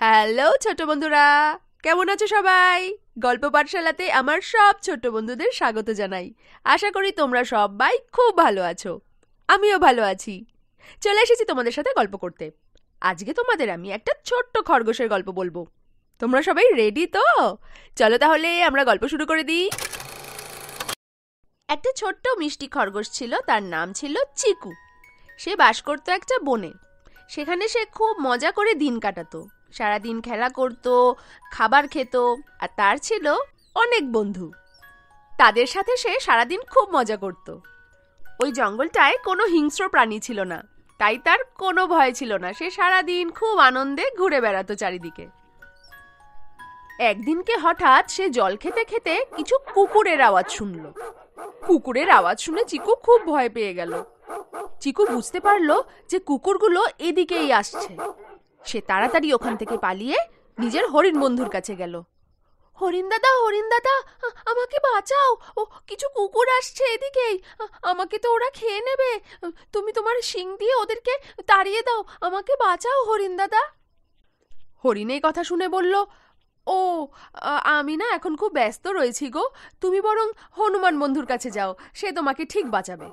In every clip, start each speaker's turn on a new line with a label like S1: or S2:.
S1: Hello ছোট বন্ধুরা, কেমন আছো সবাই? গল্প পাঠশালাতে আমার সব ছোট বন্ধুদের স্বাগত জানাই। আশা করি তোমরা সবাই খুব ভালো আছো। আমিও ভালো আছি। চলে এসেছি তোমাদের সাথে গল্প করতে। আজকে তোমাদের আমি একটা ছোট্ট খরগোশের গল্প বলবো। তোমরা সবাই রেডি তো? চলো তাহলে আমরা গল্প শুরু করে দিই। একটা ছোট্ট মিষ্টি খরগোশ ছিল, তার নাম ছিল চিকু। সে বাস করত একটা বনে। সেখানে সে খুব মজা করে দিন কাটাতো। সারাদিন খেলা করত, খাবার খেত, আর তার ছিল অনেক বন্ধু। তাদের সাথে সে সারাদিন খুব মজা করত। ওই জঙ্গলটায় কোনো হিংস্র প্রাণী ছিল না, তাই তার কোনো ভয় ছিল না। সে সারাদিন খুব আনন্দে ঘুরে বেড়াতো চারিদিকে। একদিনকে হঠাৎ সে জল খেতে খেতে কিছু কুকুরের আওয়াজ শুনল। কুকুরের আওয়াজ শুনে চিকু খুব ভয় পেয়ে গেল। চিকু বুঝতে পারলো যে কুকুরগুলো এদিকেই আসছে। সে তাড়াতাড়ি ওখান থেকে পালিয়ে নিজের হরিণ বন্ধুর কাছে গেল। হরিণ দাদা, আমাকে বাঁচাও, ও কিছু কুকুর আসছে এদিকেই, আমাকে তো ওরা খেয়ে নেবে। তুমি তোমার শিং দিয়ে ওদেরকে তাড়িয়ে দাও, আমাকে বাঁচাও হরিণ দাদা। হরিণ এই কথা শুনে বলল, ও আমি না এখন খুব ব্যস্ত রয়েছি গো, তুমি বরং হনুমান বন্ধুর কাছে যাও, সে তোমাকে ঠিক বাঁচাবে।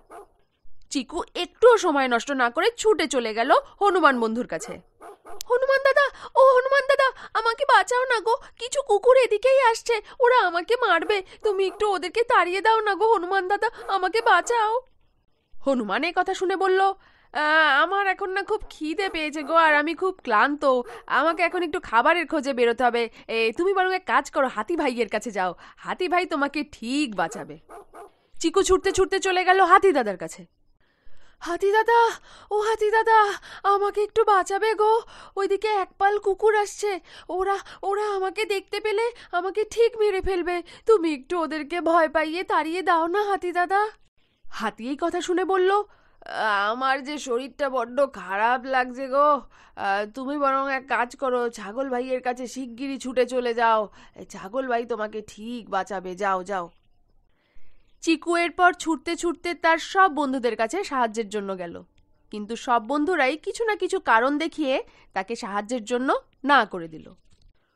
S1: চিকু একটুও সময় নষ্ট না করে ছুটে চলে গেল হনুমান বন্ধুর কাছে। হনুমান দাদা, ও হনুমান দাদা, আমাকে বাঁচাও না গো, কিছু কুকুর এদিকেই আসছে, ওরা আমাকে মারবে, তুমি একটু ওদেরকে তাড়িয়ে দাও না গো হনুমান দাদা, আমাকে বাঁচাও। হনুমান এই কথা শুনে বলল, আমার এখন না খুব খিদে পেয়েছে গো, আর আমি খুব ক্লান্ত, আমাকে এখন একটু খাবারের খোঁজে বেরোতে হবে। তুমি বরং এক কাজ করো, হাতি ভাইয়ের কাছে যাও, হাতি ভাই তোমাকে ঠিক বাঁচাবে। চিকু ছুটতে ছুটতে চলে গেল হাতি দাদার কাছে। হাতি দাদা, ও হাতি দাদা, আমাকে একটু বাঁচাবে গো, ওইদিকে একপাল কুকুর আসছে, ওরা ওরা আমাকে দেখতে পেলে আমাকে ঠিক মেরে ফেলবে, তুমি একটু ওদেরকে ভয় পাইয়ে তাড়িয়ে দাও না হাতি দাদা। হাতি এই কথা শুনে বলল, আমার যে শরীরটা বড্ড খারাপ লাগছে গো, তুমি বরং এক কাজ করো, ছাগল ভাইয়ের কাছে শিগগিরই ছুটে চলে যাও, ছাগল ভাই তোমাকে ঠিক বাঁচাবে, যাও যাও। চিকু এরপর ছুটতে ছুটতে তার সব বন্ধুদের কাছে সাহায্যের জন্য গেল, কিন্তু সব বন্ধুরাই কিছু না কিছু কারণ দেখিয়ে তাকে সাহায্যের জন্য না করে দিল।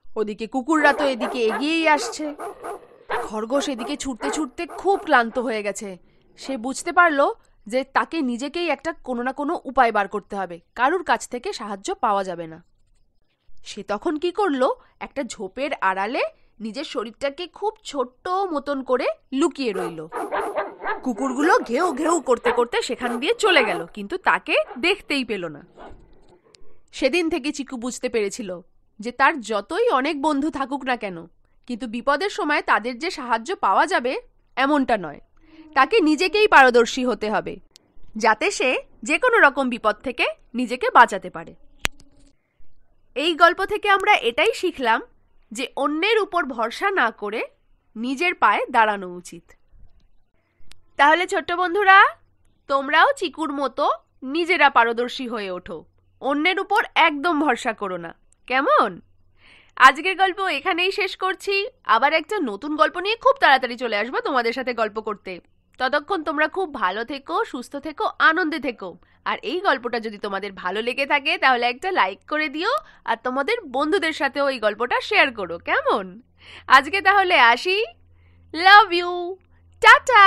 S1: ওদিকে কুকুররা তো এদিকে এগিয়েই আসছে। খরগোশ এদিকে ছুটতে ছুটতে খুব ক্লান্ত হয়ে গেছে। সে বুঝতে পারলো যে তাকে নিজেকেই একটা কোনো না কোনো উপায় বার করতে হবে, কারুর কাছ থেকে সাহায্য পাওয়া যাবে না। সে তখন কি করলো, একটা ঝোপের আড়ালে নিজের শরীরটাকে খুব ছোট্ট মতন করে লুকিয়ে রইল। কুকুরগুলো ঘেউ ঘেউ করতে করতে সেখান দিয়ে চলে গেল, কিন্তু তাকে দেখতেই পেল না। সেদিন থেকে চিকু বুঝতে পেরেছিল যে তার যতই অনেক বন্ধু থাকুক না কেন, কিন্তু বিপদের সময় তাদের যে সাহায্য পাওয়া যাবে এমনটা নয়। তাকে নিজেকেই পারদর্শী হতে হবে, যাতে সে যে কোনো রকম বিপদ থেকে নিজেকে বাঁচাতে পারে। এই গল্প থেকে আমরা এটাই শিখলাম যে অন্যের উপর ভরসা না করে নিজের পায়ে দাঁড়ানো উচিত। তাহলে ছোট্ট বন্ধুরা, তোমরাও চিকুর মতো নিজেরা পারদর্শী হয়ে ওঠো, অন্যের উপর একদম ভরসা করো না, কেমন? আজকের গল্প এখানেই শেষ করছি। আবার একটা নতুন গল্প নিয়ে খুব তাড়াতাড়ি চলে আসবো তোমাদের সাথে গল্প করতে। ততক্ষণ তোমরা খুব ভালো থেকো, সুস্থ থেকো, আনন্দে থেকো। আর এই গল্পটা যদি তোমাদের ভালো লেগে থাকে তাহলে একটা লাইক করে দিও, আর তোমাদের বন্ধুদের সাথেও এই গল্পটা শেয়ার করো, কেমন? আজকে তাহলে আসি। Love you, tata.